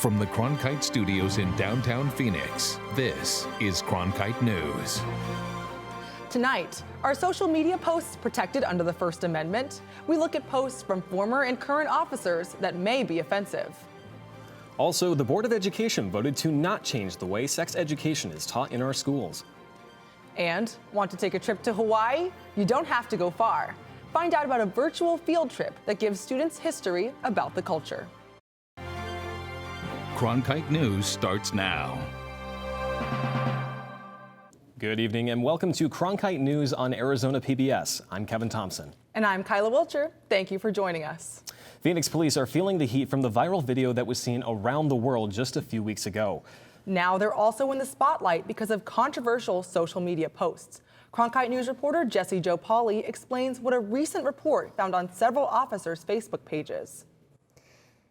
From the Cronkite studios in downtown Phoenix, this is Cronkite News. Tonight, are social media posts protected under the First Amendment? We look at posts from former and current officers that may be offensive. Also, the Board of Education voted to not change the way sex education is taught in our schools. And want to take a trip to Hawaii? You don't have to go far. Find out about a virtual field trip that gives students history about the culture. Cronkite News starts now. Good evening and welcome to Cronkite News on Arizona PBS. I'm Kevin Thompson. And I'm Kyla Wilcher. Thank you for joining us. Phoenix police are feeling the heat from the viral video that was seen around the world just a few weeks ago. Now they're also in the spotlight because of controversial social media posts. Cronkite News reporter Jesse Jo Pauley explains what a recent report found on several officers' Facebook pages.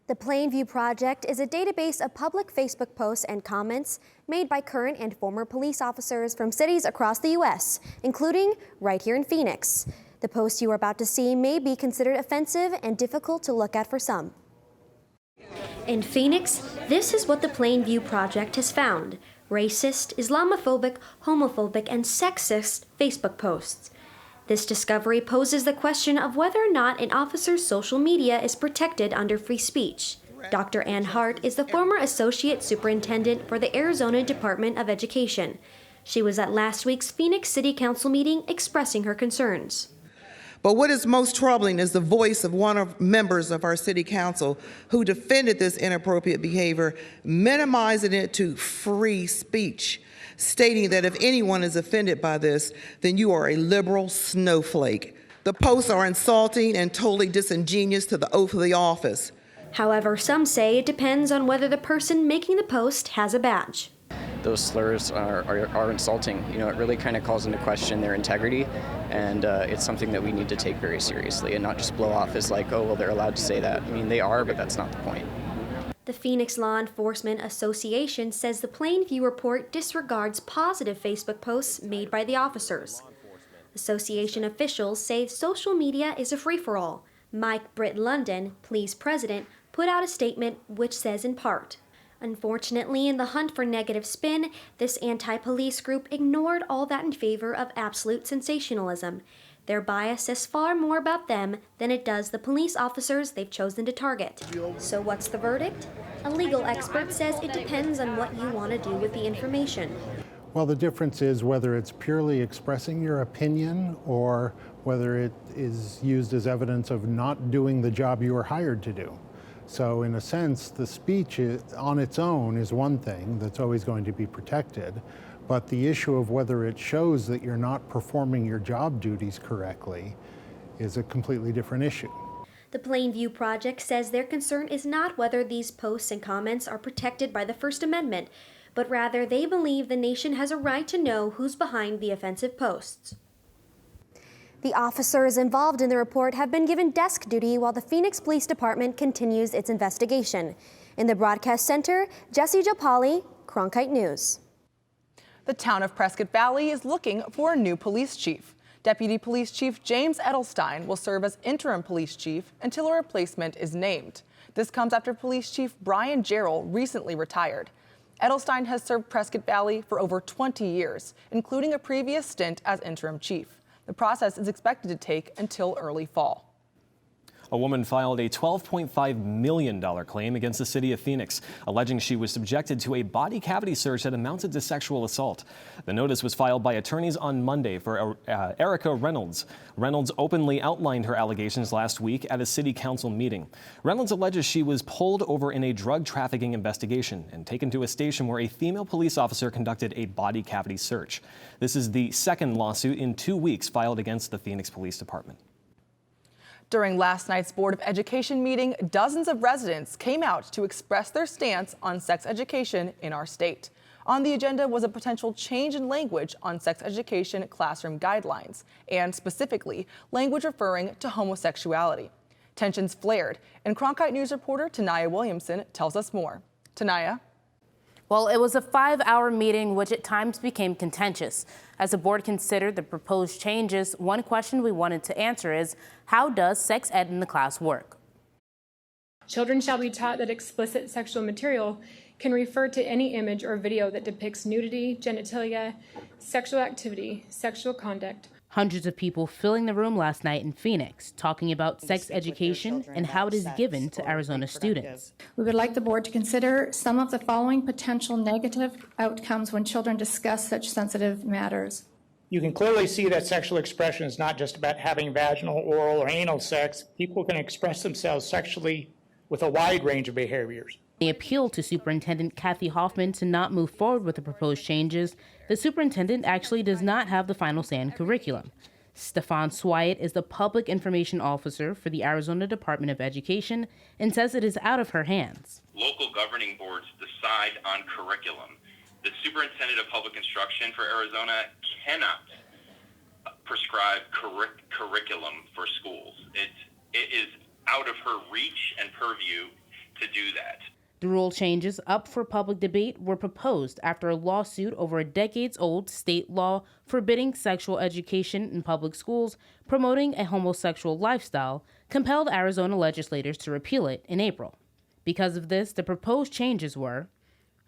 The Plainview Project is a database of public Facebook posts and comments made by current and former police officers from cities across the U.S., including right here in Phoenix. The posts you are about to see may be considered offensive and difficult to look at for some. In Phoenix, this is what the Plainview Project has found: racist, Islamophobic, homophobic, and sexist Facebook posts. This discovery poses the question of whether or not an officer's social media is protected under free speech. Dr. Ann Hart is the former Associate Superintendent for the Arizona Department of Education. She was at last week's Phoenix City Council meeting expressing her concerns. But what is most troubling is the voice of one of members of our city council who defended this inappropriate behavior, minimizing it to free speech, stating that if anyone is offended by this, then you are a liberal snowflake. The posts are insulting and totally disingenuous to the oath of the office. However, some say it depends on whether the person making the post has a badge. Those slurs are insulting. You know, it really kind of calls into question their integrity, and it's something that we need to take very seriously and not just blow off as like, oh, well, they're allowed to say that. I mean, they are, but that's not the point. The Phoenix Law Enforcement Association says the Plainview report disregards positive Facebook posts made by the officers. Association officials say social media is a free-for-all. Mike Britt London, police president, put out a statement which says in part, "Unfortunately, in the hunt for negative spin, this anti-police group ignored all that in favor of absolute sensationalism. Their bias says far more about them than it does the police officers they've chosen to target." So what's the verdict? A legal expert says it depends on what you want to do with the information. Well, the difference is whether it's purely expressing your opinion or whether it is used as evidence of not doing the job you were hired to do. So in a sense, the speech on its own is one thing that's always going to be protected, but the issue of whether it shows that you're not performing your job duties correctly is a completely different issue. The Plainview Project says their concern is not whether these posts and comments are protected by the First Amendment, but rather they believe the nation has a right to know who's behind the offensive posts. The officers involved in the report have been given desk duty while the Phoenix Police Department continues its investigation. In the broadcast center, Jesse Jo Pauley, Cronkite News. The town of Prescott Valley is looking for a new police chief. Deputy Police Chief James Edelstein will serve as interim police chief until a replacement is named. This comes after Police Chief Brian Jarrell recently retired. Edelstein has served Prescott Valley for over 20 years, including a previous stint as interim chief. The process is expected to take until early fall. A woman filed a $12.5 million claim against the city of Phoenix, alleging she was subjected to a body cavity search that amounted to sexual assault. The notice was filed by attorneys on Monday for Erica Reynolds. Reynolds openly outlined her allegations last week at a city council meeting. Reynolds alleges she was pulled over in a drug trafficking investigation and taken to a station where a female police officer conducted a body cavity search. This is the second lawsuit in 2 weeks filed against the Phoenix Police Department. During last night's Board of Education meeting, dozens of residents came out to express their stance on sex education in our state. On the agenda was a potential change in language on sex education classroom guidelines, and specifically, language referring to homosexuality. Tensions flared, and Cronkite News reporter Tanaya Williamson tells us more. Tanaya? Well, it was a 5-hour meeting which at times became contentious. As the board considered the proposed changes, one question we wanted to answer is, how does sex ed in the class work? Children shall be taught that explicit sexual material can refer to any image or video that depicts nudity, genitalia, sexual activity, sexual conduct. Hundreds of people filling the room last night in Phoenix, talking about sex education and how it is given to Arizona students. We would like the board to consider some of the following potential negative outcomes when children discuss such sensitive matters. You can clearly see that sexual expression is not just about having vaginal, oral, or anal sex. People can express themselves sexually with a wide range of behaviors. They appealed to Superintendent Kathy Hoffman to not move forward with the proposed changes. The superintendent actually does not have the final say on curriculum. Stefan Swyatt is the public information officer for the Arizona Department of Education and says it is out of her hands. Local governing boards decide on curriculum. The superintendent of public instruction for Arizona cannot prescribe curriculum for schools. It is out of her reach and purview to do that. The rule changes up for public debate were proposed after a lawsuit over a decades-old state law forbidding sexual education in public schools, promoting a homosexual lifestyle, compelled Arizona legislators to repeal it in April. Because of this, the proposed changes were: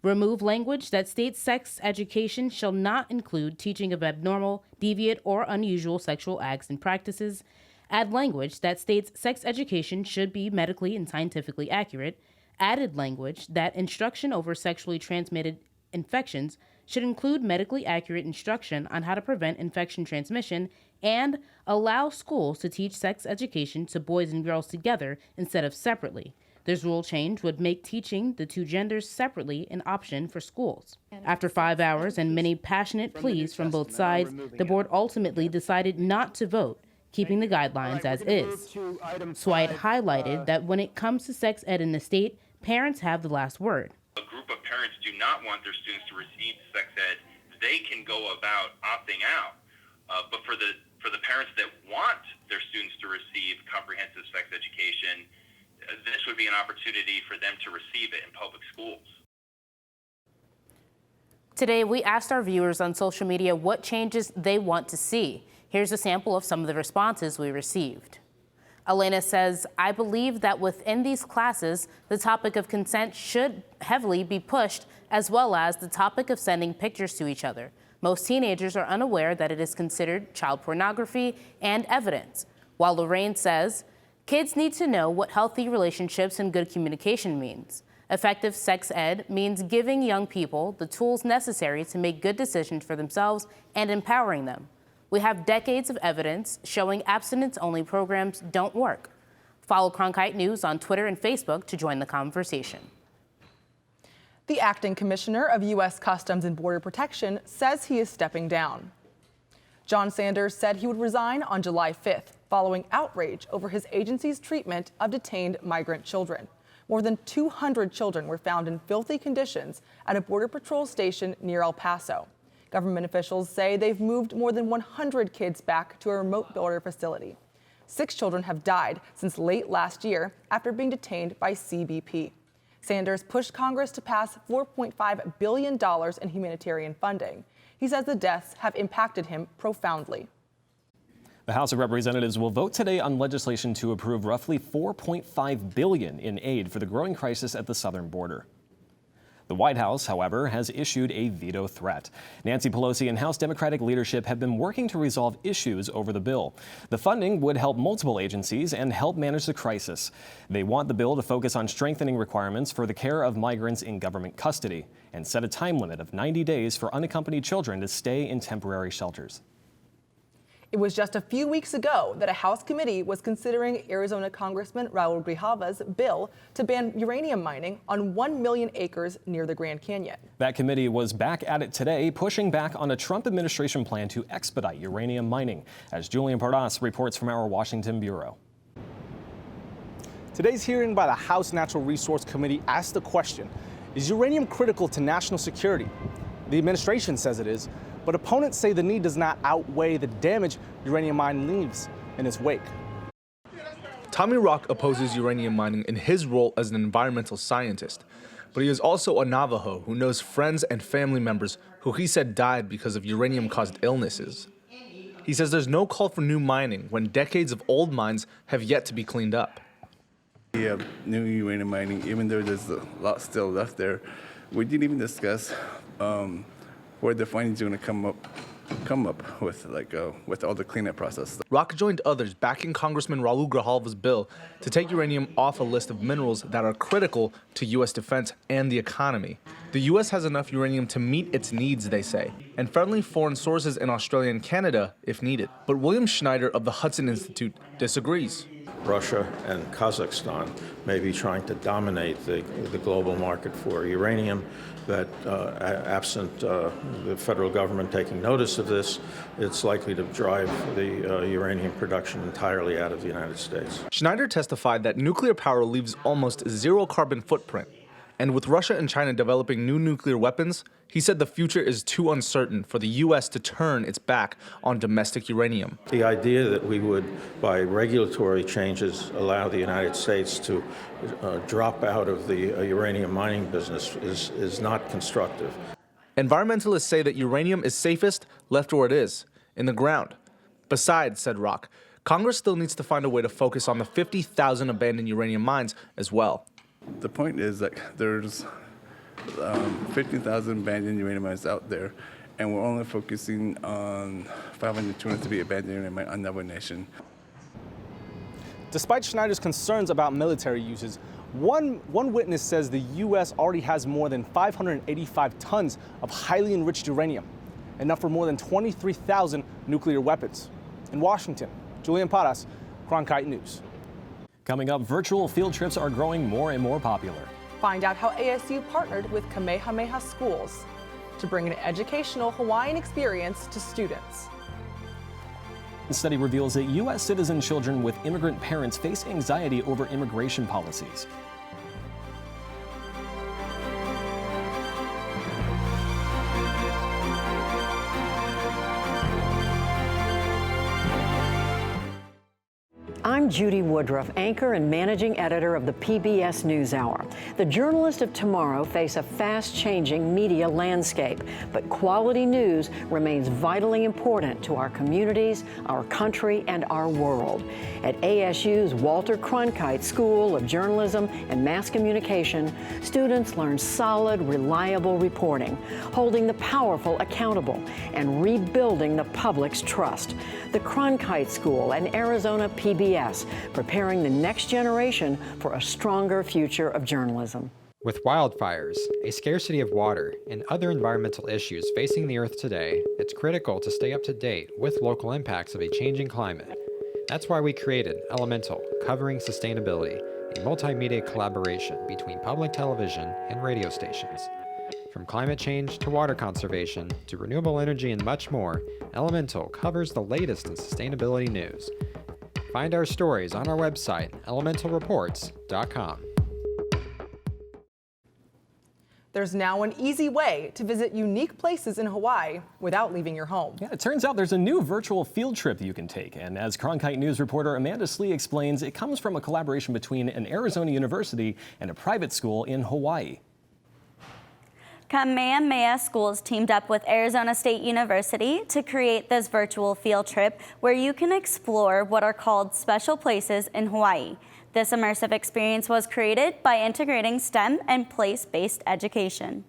remove language that states sex education shall not include teaching of abnormal, deviant, or unusual sexual acts and practices, add language that states sex education should be medically and scientifically accurate, added language that instruction over sexually transmitted infections should include medically accurate instruction on how to prevent infection transmission, and allow schools to teach sex education to boys and girls together instead of separately. This rule change would make teaching the two genders separately an option for schools. After 5 hours and many passionate pleas from both sides, the board ultimately decided not to vote, keeping the guidelines as is. Swyatt highlighted that when it comes to sex ed in the state, parents have the last word. A group of parents do not want their students to receive sex ed. They can go about opting out. But for the parents that want their students to receive comprehensive sex education, this would be an opportunity for them to receive it in public schools. Today, we asked our viewers on social media what changes they want to see. Here's a sample of some of the responses we received. Elena says, I believe that within these classes, the topic of consent should heavily be pushed, as well as the topic of sending pictures to each other. Most teenagers are unaware that it is considered child pornography and evidence. While Lorraine says, kids need to know what healthy relationships and good communication means. Effective sex ed means giving young people the tools necessary to make good decisions for themselves and empowering them. We have decades of evidence showing abstinence-only programs don't work. Follow Cronkite News on Twitter and Facebook to join the conversation. The acting commissioner of U.S. Customs and Border Protection says he is stepping down. John Sanders said he would resign on July 5th, following outrage over his agency's treatment of detained migrant children. More than 200 children were found in filthy conditions at a Border Patrol station near El Paso. Government officials say they've moved more than 100 kids back to a remote border facility. 6 children have died since late last year after being detained by CBP. Sanders pushed Congress to pass $4.5 billion in humanitarian funding. He says the deaths have impacted him profoundly. The House of Representatives will vote today on legislation to approve roughly $4.5 billion in aid for the growing crisis at the southern border. The White House, however, has issued a veto threat. Nancy Pelosi and House Democratic leadership have been working to resolve issues over the bill. The funding would help multiple agencies and help manage the crisis. They want the bill to focus on strengthening requirements for the care of migrants in government custody and set a time limit of 90 days for unaccompanied children to stay in temporary shelters. It was just a few weeks ago that a House committee was considering Arizona Congressman Raul Grijalva's bill to ban uranium mining on 1 million acres near the Grand Canyon. That committee was back at it today, pushing back on a Trump administration plan to expedite uranium mining, as Julian Pardas reports from our Washington bureau. Today's hearing by the House Natural Resource Committee asked the question, is uranium critical to national security? The administration says it is, but opponents say the need does not outweigh the damage uranium mining leaves in its wake. Tommy Rock opposes uranium mining in his role as an environmental scientist, but he is also a Navajo who knows friends and family members who he said died because of uranium-caused illnesses. He says there's no call for new mining when decades of old mines have yet to be cleaned up. Yeah, new uranium mining, even though there's a lot still left there, we didn't even discuss where the findings are going to come up with, with all the cleanup process. Rock joined others backing Congressman Raul Grijalva's bill to take uranium off a list of minerals that are critical to U.S. defense and the economy. The U.S. has enough uranium to meet its needs, they say, and friendly foreign sources in Australia and Canada if needed. But William Schneider of the Hudson Institute disagrees. Russia and Kazakhstan may be trying to dominate the global market for uranium, that absent the federal government taking notice of this, it's likely to drive the uranium production entirely out of the United States. Schneider testified that nuclear power leaves almost zero carbon footprint. And with Russia and China developing new nuclear weapons, he said the future is too uncertain for the U.S. to turn its back on domestic uranium. The idea that we would, by regulatory changes, allow the United States to drop out of the uranium mining business is not constructive. Environmentalists say that uranium is safest left where it is, in the ground. Besides, said Rock, Congress still needs to find a way to focus on the 50,000 abandoned uranium mines as well. The point is that there's 15,000 abandoned uranium mines out there, and we're only focusing on 500 to be abandoned uranium mines on another nation. Despite Schneider's concerns about military uses, one witness says the U.S. already has more than 585 tons of highly enriched uranium, enough for more than 23,000 nuclear weapons. In Washington, Julian Paras, Cronkite News. Coming up, virtual field trips are growing more and more popular. Find out how ASU partnered with Kamehameha Schools to bring an educational Hawaiian experience to students. The study reveals that U.S. citizen children with immigrant parents face anxiety over immigration policies. I'm Judy Woodruff, anchor and managing editor of the PBS NewsHour. The journalists of tomorrow face a fast-changing media landscape, but quality news remains vitally important to our communities, our country, and our world. At ASU's Walter Cronkite School of Journalism and Mass Communication, students learn solid, reliable reporting, holding the powerful accountable, and rebuilding the public's trust. The Cronkite School and Arizona PBS, preparing the next generation for a stronger future of journalism. With wildfires, a scarcity of water, and other environmental issues facing the Earth today, it's critical to stay up to date with local impacts of a changing climate. That's why we created Elemental, covering sustainability, a multimedia collaboration between public television and radio stations. From climate change to water conservation to renewable energy and much more, Elemental covers the latest in sustainability news. Find our stories on our website, elementalreports.com. There's now an easy way to visit unique places in Hawaii without leaving your home. Yeah, it turns out there's a new virtual field trip you can take. And as Cronkite News reporter Amanda Slee explains, it comes from a collaboration between an Arizona university and a private school in Hawaii. Kamehameha Schools teamed up with Arizona State University to create this virtual field trip where you can explore what are called special places in Hawaii. This immersive experience was created by integrating STEM and place-based education.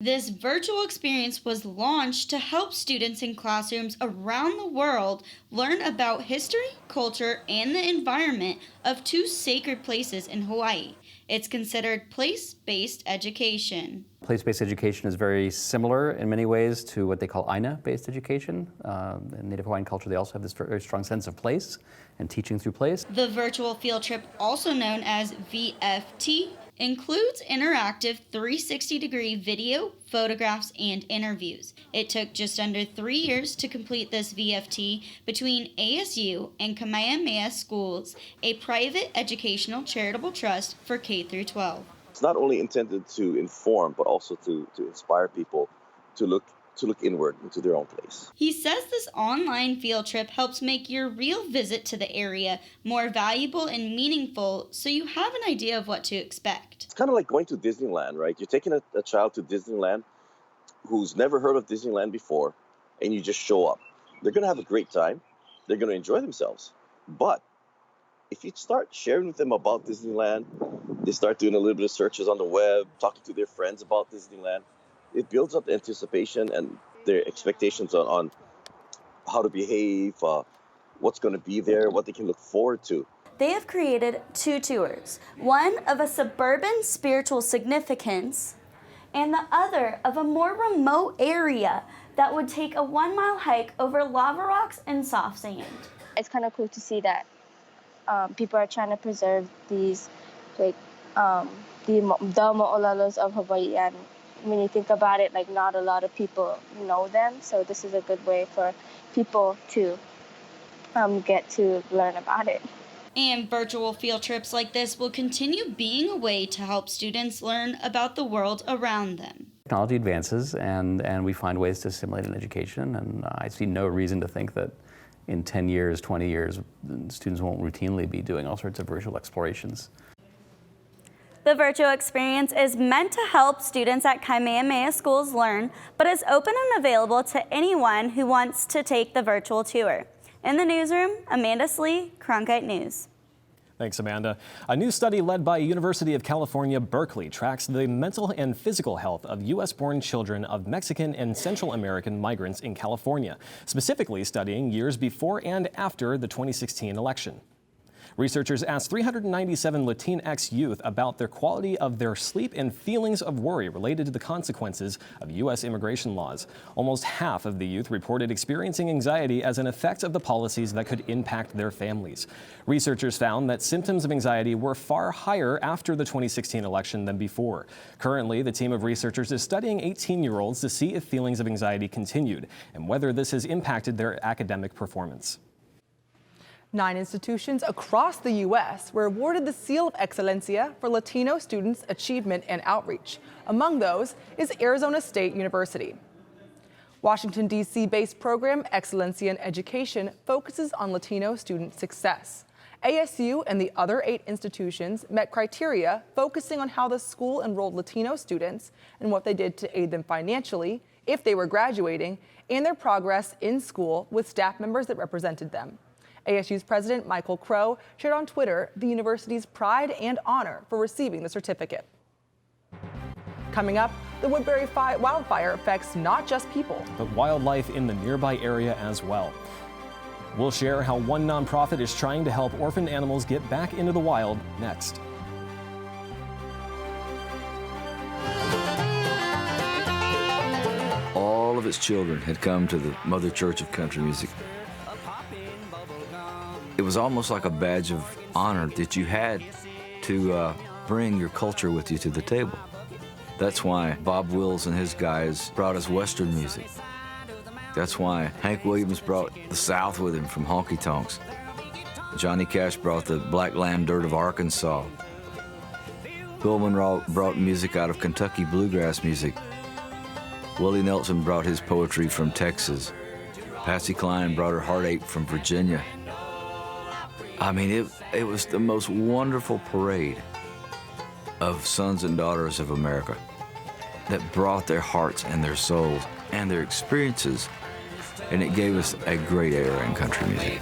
This virtual experience was launched to help students in classrooms around the world learn about history, culture, and the environment of two sacred places in Hawaii. It's considered place-based education. Place-based education is very similar in many ways to what they call Aina-based education. In Native Hawaiian culture, they also have this very strong sense of place and teaching through place. The virtual field trip, also known as VFT, includes interactive 360-degree video, photographs, and interviews. It took just under 3 years to complete this VFT between ASU and Kamehameha Schools, a private educational charitable trust for K-12. It's not only intended to inform, but also to inspire people to look inward into their own place. He says this online field trip helps make your real visit to the area more valuable and meaningful, so you have an idea of what to expect. It's kind of like going to Disneyland, right? You're taking a child to Disneyland who's never heard of Disneyland before, and you just show up. They're going to have a great time. They're going to enjoy themselves. But if you start sharing with them about Disneyland, they start doing a little bit of searches on the web, talking to their friends about Disneyland, it builds up the anticipation and their expectations on how to behave, what's going to be there, what they can look forward to. They have created 2 tours, one of a suburban spiritual significance and the other of a more remote area that would take a 1-mile hike over lava rocks and soft sand. It's kind of cool to see that people are trying to preserve these, like, the mo'olalos of Hawaii, and when you think about it, like, not a lot of people know them, so this is a good way for people to get to learn about it. And virtual field trips like this will continue being a way to help students learn about the world around them. Technology advances and we find ways to simulate an education, and I see no reason to think that in 10 years, 20 years, students won't routinely be doing all sorts of virtual explorations. The virtual experience is meant to help students at Kamehameha schools learn, but is open and available to anyone who wants to take the virtual tour. In the newsroom, Amanda Slee, Cronkite News. Thanks, Amanda. A new study led by University of California, Berkeley tracks the mental and physical health of U.S.-born children of Mexican and Central American migrants in California, specifically studying years before and after the 2016 election. Researchers asked 397 Latinx youth about their quality of their sleep and feelings of worry related to the consequences of U.S. immigration laws. Almost half of the youth reported experiencing anxiety as an effect of the policies that could impact their families. Researchers found that symptoms of anxiety were far higher after the 2016 election than before. Currently, the team of researchers is studying 18-year-olds to see if feelings of anxiety continued and whether this has impacted their academic performance. 9 institutions across the U.S. were awarded the Seal of Excelencia for Latino students' achievement and outreach. Among those is Arizona State University. Washington, D.C.-based program Excelencia in Education focuses on Latino student success. ASU and the other 8 institutions met criteria focusing on how the school enrolled Latino students and what they did to aid them financially, if they were graduating, and their progress in school with staff members that represented them. ASU's president, Michael Crow, shared on Twitter the university's pride and honor for receiving the certificate. Coming up, the Woodbury wildfire affects not just people, but wildlife in the nearby area as well. We'll share how one nonprofit is trying to help orphaned animals get back into the wild next. All of its children had come to the Mother Church of Country Music. It was almost like a badge of honor that you had to bring your culture with you to the table. That's why Bob Wills and his guys brought us Western music. That's why Hank Williams brought the South with him from honky tonks. Johnny Cash brought the black land dirt of Arkansas. Bill Monroe brought music out of Kentucky bluegrass music. Willie Nelson brought his poetry from Texas. Patsy Cline brought her heartache from Virginia. I mean, it was the most wonderful parade of sons and daughters of America that brought their hearts and their souls and their experiences, and it gave us a great era in country music.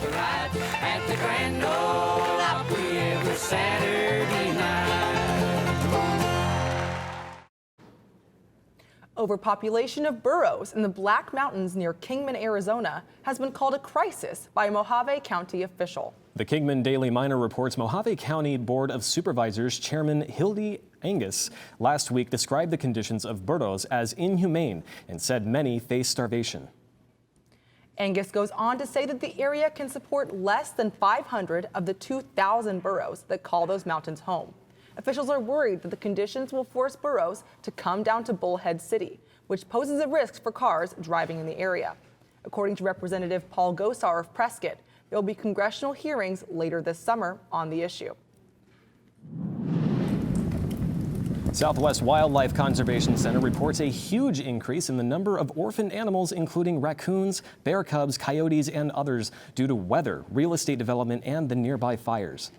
Overpopulation of burros in the Black Mountains near Kingman, Arizona, has been called a crisis by a Mojave County official. The Kingman Daily Miner reports Mojave County Board of Supervisors Chairman Hildy Angus last week described the conditions of burros as inhumane and said many face starvation. Angus goes on to say that the area can support less than 500 of the 2,000 burros that call those mountains home. Officials are worried that the conditions will force burros to come down to Bullhead City, which poses a risk for cars driving in the area. According to Representative Paul Gosar of Prescott, there will be congressional hearings later this summer on the issue. Southwest Wildlife Conservation Center reports a huge increase in the number of orphaned animals, including raccoons, bear cubs, coyotes, and others, due to weather, real estate development, and the nearby fires.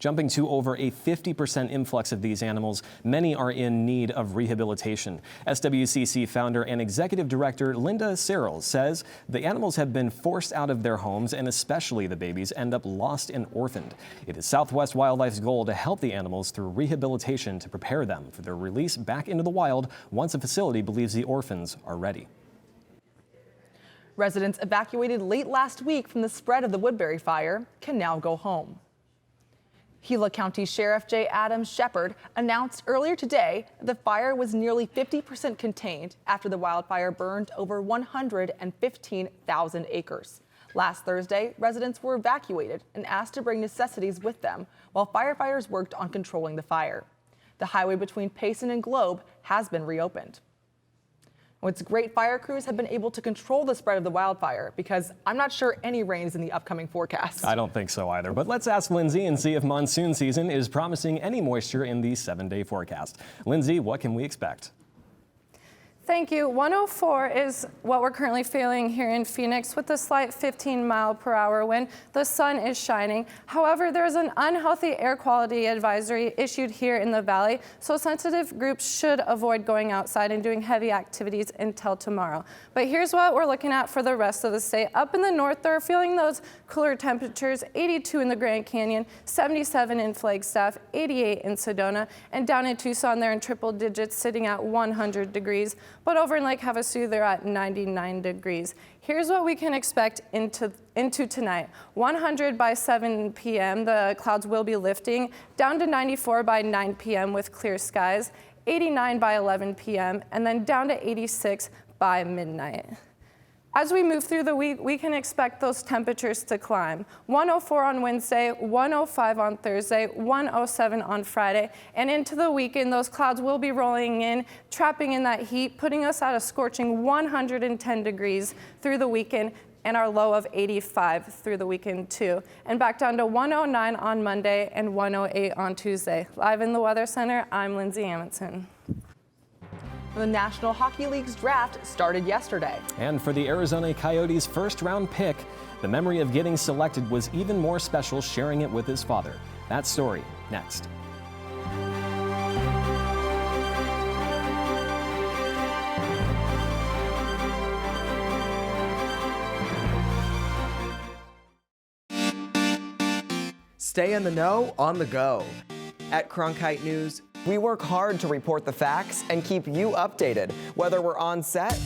jumping to over a 50% influx of these animals. Many are in need of rehabilitation. SWCC founder and executive director Linda Searle says the animals have been forced out of their homes, and especially the babies end up lost and orphaned. It is Southwest Wildlife's goal to help the animals through rehabilitation to prepare them for their release back into the wild once a facility believes the orphans are ready. Residents evacuated late last week from the spread of the Woodbury fire can now go home. Gila County Sheriff J. Adams Shepard announced earlier today the fire was nearly 50% contained after the wildfire burned over 115,000 acres. Last Thursday, residents were evacuated and asked to bring necessities with them while firefighters worked on controlling the fire. The highway between Payson and Globe has been reopened. It's great fire crews have been able to control the spread of the wildfire because I'm not sure any rain is in the upcoming forecast. I don't think so either, but let's ask Lindsay and see if monsoon season is promising any moisture in the 7-day forecast. Lindsay, what can we expect? Thank you. 104 is what we're currently feeling here in Phoenix with a slight 15-mile-per-hour wind. The sun is shining. However, there's an unhealthy air quality advisory issued here in the valley, so sensitive groups should avoid going outside and doing heavy activities until tomorrow. But here's what we're looking at for the rest of the state. Up in the north, they're feeling those cooler temperatures, 82 in the Grand Canyon, 77 in Flagstaff, 88 in Sedona, and down in Tucson, they're in triple digits, sitting at 100 degrees. But over in Lake Havasu, they're at 99 degrees. Here's what we can expect into tonight. 100 by 7 p.m., the clouds will be lifting, down to 94 by 9 p.m. with clear skies, 89 by 11 p.m., and then down to 86 by midnight. As we move through the week, we can expect those temperatures to climb. 104 on Wednesday, 105 on Thursday, 107 on Friday, and into the weekend, those clouds will be rolling in, trapping in that heat, putting us at a scorching 110 degrees through the weekend, and our low of 85 through the weekend too. And back down to 109 on Monday and 108 on Tuesday. Live in the Weather Center, I'm Lindsay Amundsen. The National Hockey League's draft started yesterday. And for the Arizona Coyotes' first-round pick, the memory of getting selected was even more special sharing it with his father. That story, next. Stay in the know on the go. At Cronkite News, we work hard to report the facts and keep you updated, whether we're on set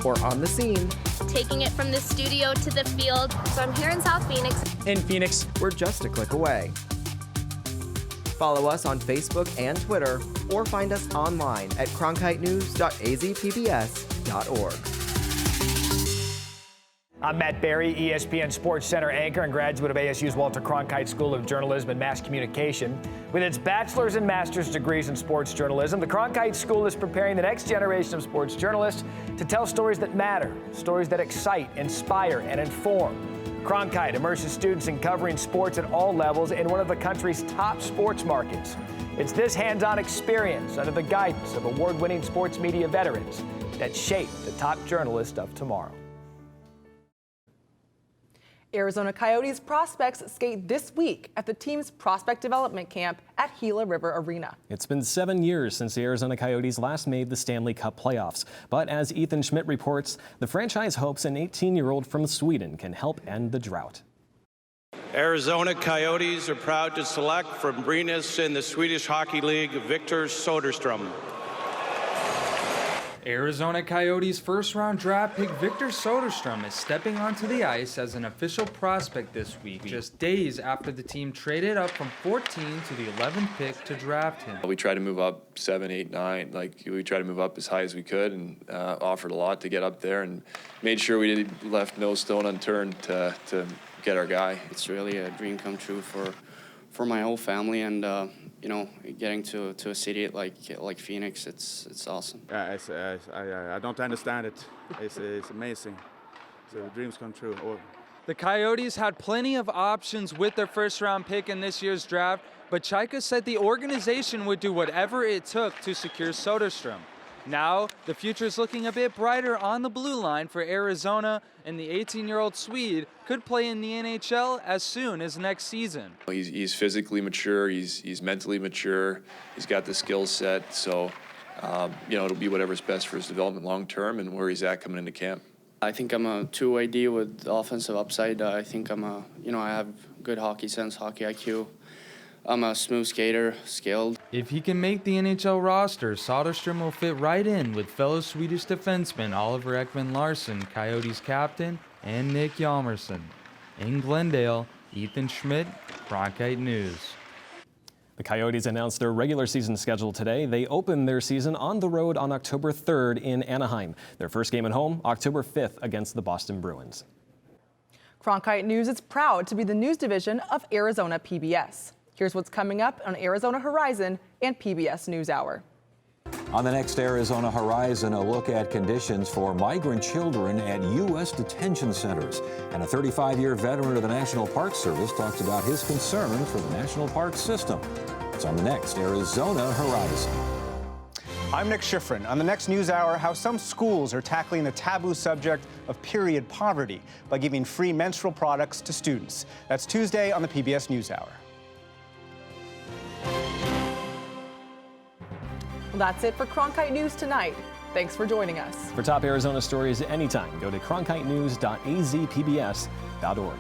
or on the scene. Taking it from the studio to the field. So I'm here in South Phoenix. In Phoenix, we're just a click away. Follow us on Facebook and Twitter, or find us online at cronkitenews.azpbs.org. I'm Matt Berry, ESPN Sports Center anchor and graduate of ASU's Walter Cronkite School of Journalism and Mass Communication. With its bachelor's and master's degrees in sports journalism, the Cronkite School is preparing the next generation of sports journalists to tell stories that matter, stories that excite, inspire, and inform. Cronkite immerses students in covering sports at all levels in one of the country's top sports markets. It's this hands-on experience under the guidance of award-winning sports media veterans that shape the top journalists of tomorrow. Arizona Coyotes prospects skate this week at the team's prospect development camp at Gila River Arena. It's been 7 years since the Arizona Coyotes last made the Stanley Cup playoffs. But as Ethan Schmidt reports, the franchise hopes an 18-year-old from Sweden can help end the drought. Arizona Coyotes are proud to select from Brynäs in the Swedish Hockey League, Victor Soderstrom. Arizona Coyotes first-round draft pick Victor Soderstrom is stepping onto the ice as an official prospect this week, just days after the team traded up from 14 to the 11th pick to draft him. We tried to move up 7, 8, 9. We tried to move up as high as we could and offered a lot to get up there and made sure we left no stone unturned to get our guy. It's really a dream come true for my whole family, and you know, getting to a city like Phoenix, it's awesome. I don't understand it. It's amazing. So dreams come true. The Coyotes had plenty of options with their first-round pick in this year's draft, but Chaika said the organization would do whatever it took to secure Soderstrom. Now, the future is looking a bit brighter on the blue line for Arizona, and the 18-year-old Swede could play in the NHL as soon as next season. He's physically mature, he's mentally mature, he's got the skill set, so it'll be whatever's best for his development long term and where he's at coming into camp. I think I'm a two-way D with offensive upside. I think I have good hockey sense, hockey IQ. I'm a smooth skater, skilled. If he can make the NHL roster, Soderstrom will fit right in with fellow Swedish defensemen Oliver Ekman-Larsson, Coyotes captain, and Nick Hjalmarsson. In Glendale, Ethan Schmidt, Cronkite News. The Coyotes announced their regular season schedule today. They open their season on the road on October 3rd in Anaheim. Their first game at home, October 5th against the Boston Bruins. Cronkite News is proud to be the news division of Arizona PBS. Here's what's coming up on Arizona Horizon and PBS NewsHour. On the next Arizona Horizon, a look at conditions for migrant children at U.S. detention centers. And a 35-year veteran of the National Park Service talks about his concern for the national park system. It's on the next Arizona Horizon. I'm Nick Schifrin. On the next NewsHour, how some schools are tackling the taboo subject of period poverty by giving free menstrual products to students. That's Tuesday on the PBS NewsHour. Well, that's it for Cronkite News tonight. Thanks for joining us. For top Arizona stories anytime, go to cronkitenews.azpbs.org.